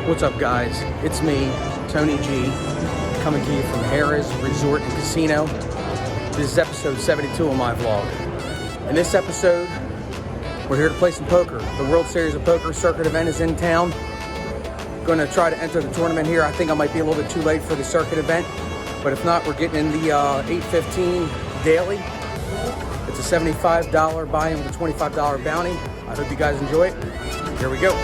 What's up, guys? It's me, Tony G, coming to you from Harrah's Resort and Casino. This is episode 72 of my vlog. In this episode, we're here to play some poker. The World Series of Poker Circuit Event is in town. Going to try to enter the tournament here. I think I might be a little bit too late for the circuit event, but if not, we're getting in the 8:15 daily. It's a $75 buy-in with a $25 bounty. I hope you guys enjoy it. Here we go.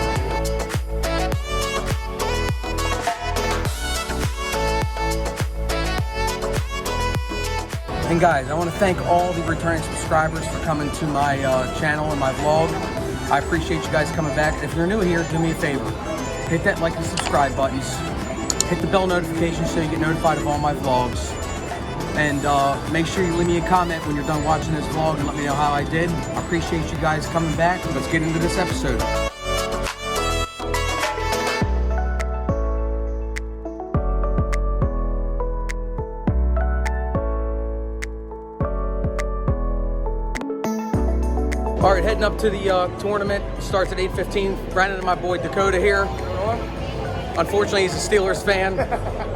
And guys, I want to thank all the returning subscribers for coming to my channel and my vlog. I appreciate you guys coming back. If you're new here, do me a favor. Hit that like and subscribe buttons. Hit the bell notification so you get notified of all my vlogs. And make sure you leave me a comment when you're done watching this vlog and let me know how I did. I appreciate you guys coming back. Let's get into this episode. All right, heading up to the tournament. Starts at 8:15. Brandon and my boy Dakota here. Unfortunately, he's a Steelers fan.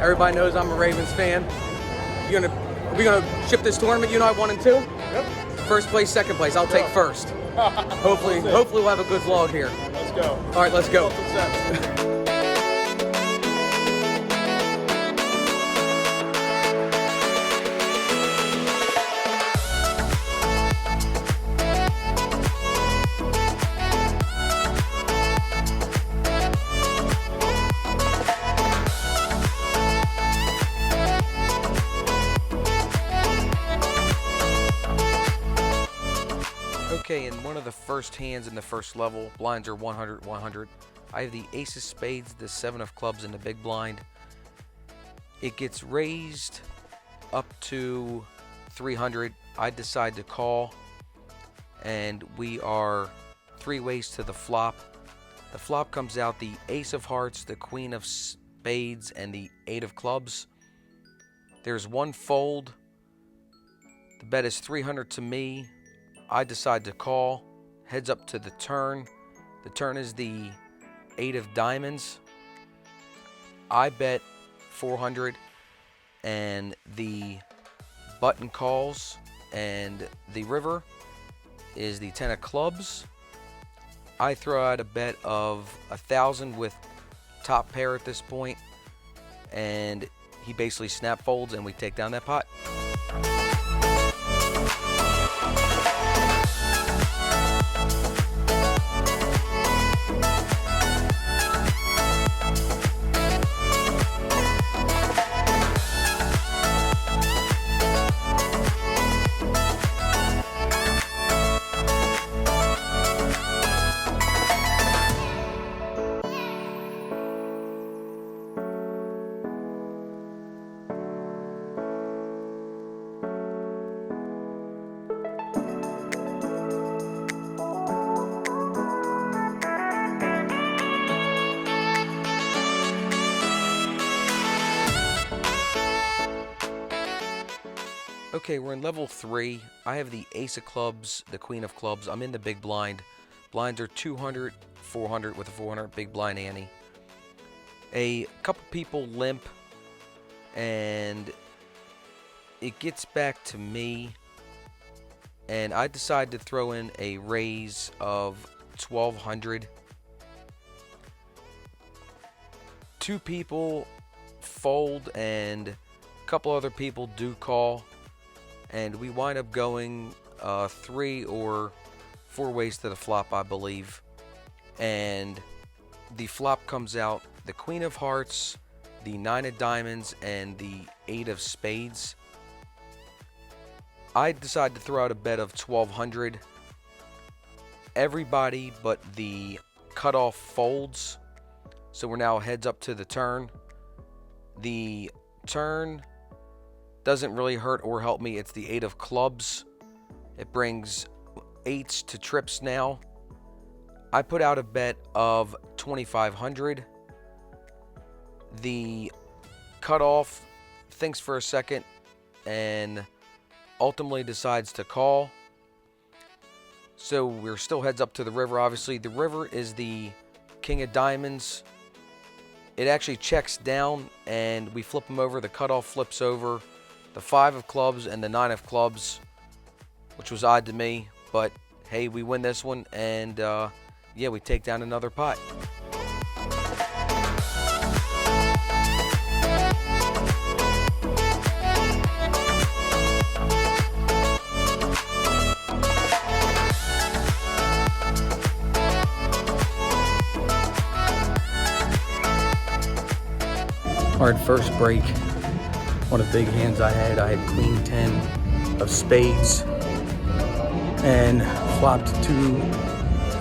Everybody knows I'm a Ravens fan. Are we gonna ship this tournament? You and I 1 and 2. Yep. First place, second place. I'll take first. Hopefully we'll have a good vlog here. Let's go. All right, let's go. Okay, in one of the first hands in the first level, blinds are 100, 100. I have the ACES spades, the 7 of clubs in the big blind. It gets raised up to 300. I decide to call, and we are 3 ways to the flop. The flop comes out the ace of hearts, the queen of spades, and the 8 of clubs. There's one fold. The bet is 300 to me. I decide to call, heads up to the turn. The turn is the 8 of diamonds. I bet 400 and the button calls, and the river is the 10 of clubs. I throw out a bet of 1,000 with top pair at this point, and he basically snap folds and we take down that pot. Okay, we're in level 3. I have the ace of clubs, the queen of clubs. I'm in the big blind. Blinds are 200, 400 with a 400 big blind ante. A couple people limp, and it gets back to me, and I decide to throw in a raise of 1,200. 2 people fold, and a couple other people do call. And we wind up going 3 or 4 ways to the flop, I believe. And the flop comes out the queen of hearts, the 9 of diamonds, and the 8 of spades. I decide to throw out a bet of 1,200. Everybody but the cutoff folds. So we're now heads up to the turn. The turn doesn't really hurt or help me. It's the 8 of clubs. It brings 8s to trips now. I put out a bet of 2,500. The cutoff thinks for a second and ultimately decides to call. So we're still heads up to the river, obviously. The river is the king of diamonds. it actually checks down and we flip them over. The cutoff flips over the 5 of clubs and the 9 of clubs, which was odd to me, but hey, we win this one, and yeah, we take down another pot. All right, first break. One of the big hands I had queen 10 of spades and flopped 2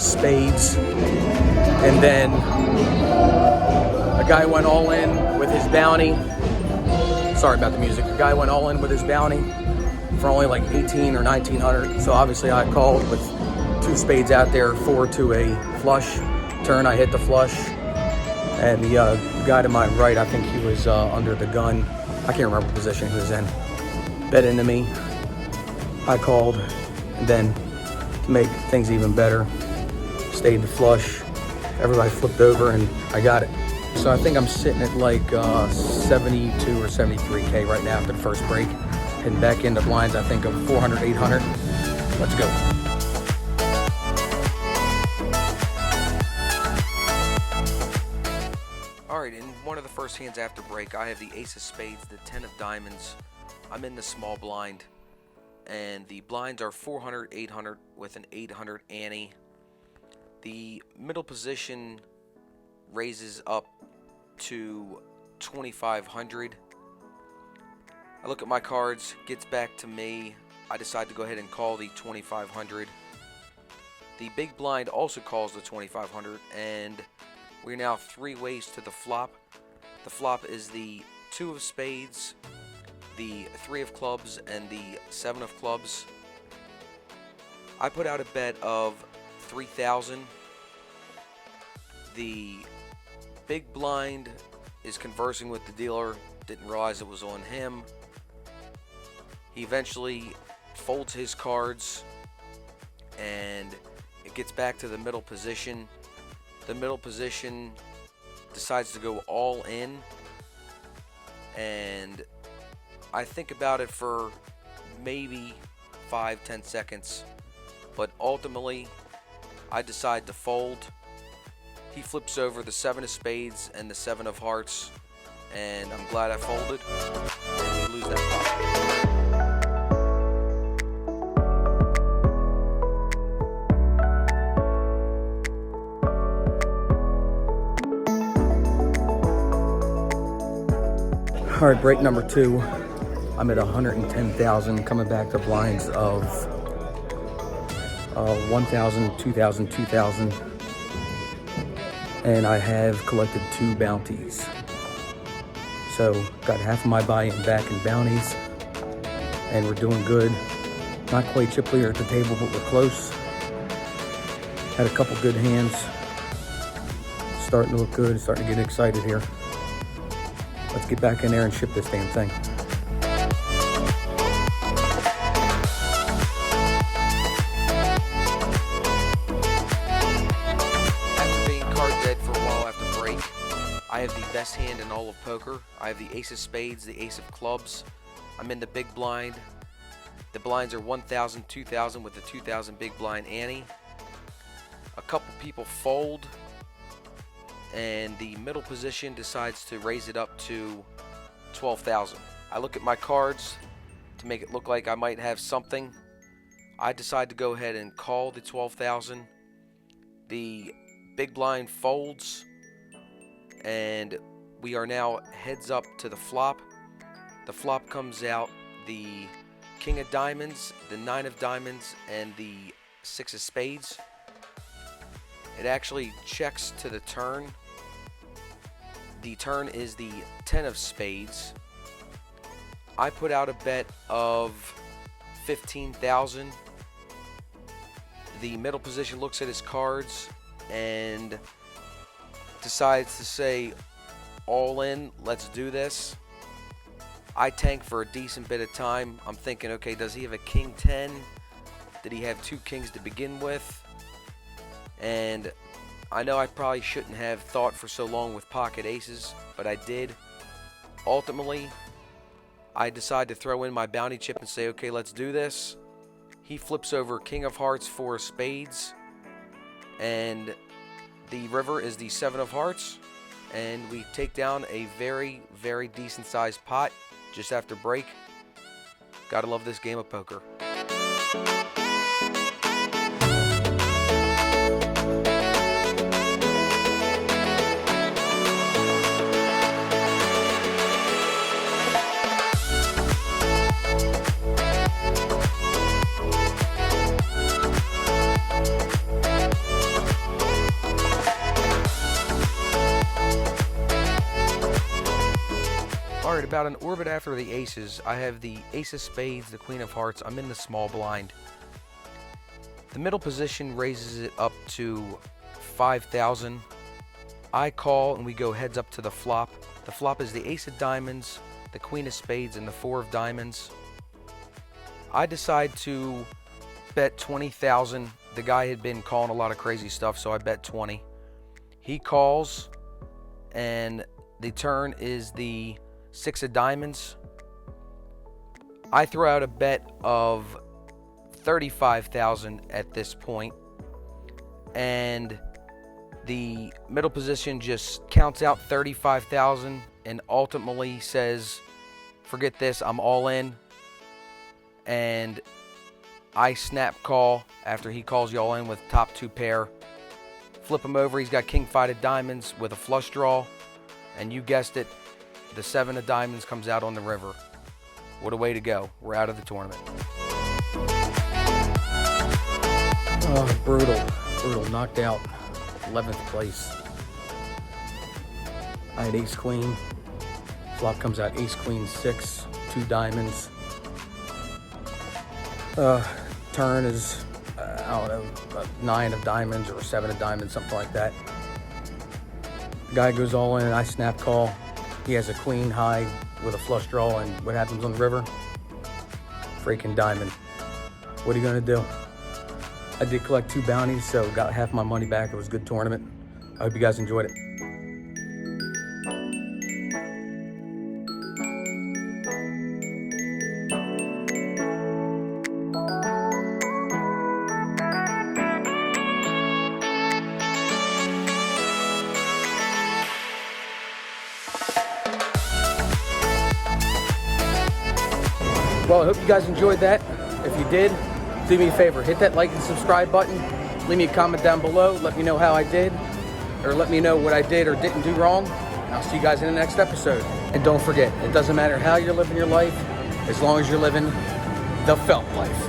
spades. And then a guy went all in with his bounty. Sorry about the music. A guy went all in with his bounty for only like 18 or 1900. So obviously I called with 2 spades out there, 4 to a flush. Turn, I hit the flush. And the guy to my right, I think he was under the gun. I can't remember what position he was in. Bet into me. I called, and then to make things even better, stayed the flush. Everybody flipped over, and I got it. So I think I'm sitting at like 72 or 73K right now after the first break. Heading back into blinds, I think of 400, 800. Let's go. Alright, in one of the first hands after break, I have the ace of spades, the 10 of diamonds. I'm in the small blind, and the blinds are 400, 800 with an 800 ante. The middle position raises up to 2500. I look at my cards, gets back to me. I decide to go ahead and call the 2500. The big blind also calls the 2500, and we're now 3 ways to the flop. The flop is the 2 of spades, the 3 of clubs, and the 7 of clubs. I put out a bet of 3,000. The big blind is conversing with the dealer, didn't realize it was on him. He eventually folds his cards, and it gets back to the middle position. The middle position decides to go all in, and I think about it for maybe 5-10 seconds, but ultimately I decide to fold. He flips over the 7 of spades and the 7 of hearts, and I'm glad I folded, and we lose that pot. All right, break number 2. I'm at 110,000, coming back to blinds of 1,000, 2,000, 2,000. And I have collected 2 bounties. So got half of my buy-in back in bounties, and we're doing good. Not quite chip leader at the table, but we're close. Had a couple good hands. Starting to look good, starting to get excited here. Let's get back in there and ship this damn thing. After being card dead for a while after break, I have the best hand in all of poker. I have the ace of spades, the ace of clubs. I'm in the big blind. The blinds are 1,000, 2,000 with the 2,000 big blind ante. A couple people fold, and the middle position decides to raise it up to 12,000. I look at my cards to make it look like I might have something. I decide to go ahead and call the 12,000. The big blind folds, and we are now heads up to the flop. The flop comes out the king of diamonds, the 9 of diamonds, and the 6 of spades. It actually checks to the turn. The turn is the 10 of spades. I put out a bet of 15,000. The middle position looks at his cards and decides to say, all in, let's do this. I tank for a decent bit of time. I'm thinking, okay, does he have a king 10? Did he have 2 kings to begin with? And I know I probably shouldn't have thought for so long with pocket aces, but I did. Ultimately, I decide to throw in my bounty chip and say, okay, let's do this. He flips over king of hearts, 4 of spades, and the river is the 7 of hearts, and we take down a very, very decent sized pot just after break. Gotta love this game of poker. Alright, about an orbit after the aces, I have the ace of spades, the queen of hearts. I'm in the small blind. The middle position raises it up to 5,000. I call and we go heads up to the flop. The flop is the ace of diamonds, the queen of spades, and the 4 of diamonds. I decide to bet 20,000. The guy had been calling a lot of crazy stuff, so I bet 20. He calls, and the turn is the 6 of diamonds. I throw out a bet of 35,000 at this point, and the middle position just counts out 35,000 and ultimately says, forget this, I'm all in. And I snap call after he calls you all in with top 2 pair. Flip him over, he's got king 5 of diamonds with a flush draw, and you guessed it, the 7 of diamonds comes out on the river. What a way to go. We're out of the tournament. Oh, brutal. Brutal. Knocked out. 11th place. I had ace queen. Flop comes out ace queen 6, 2 diamonds. Turn is, I don't know, 9 of diamonds or 7 of diamonds, something like that. Guy goes all in, I snap call. He has a queen high with a flush draw, and what happens on the river? Freaking diamond. What are you gonna do? I did collect 2 bounties, so got half my money back. It was a good tournament. I hope you guys enjoyed it. Well, I hope you guys enjoyed that. If you did, do me a favor, hit that like and subscribe button. Leave me a comment down below. Let me know how I did, or let me know what I did or didn't do wrong. And I'll see you guys in the next episode. And don't forget, it doesn't matter how you're living your life, as long as you're living the felt life.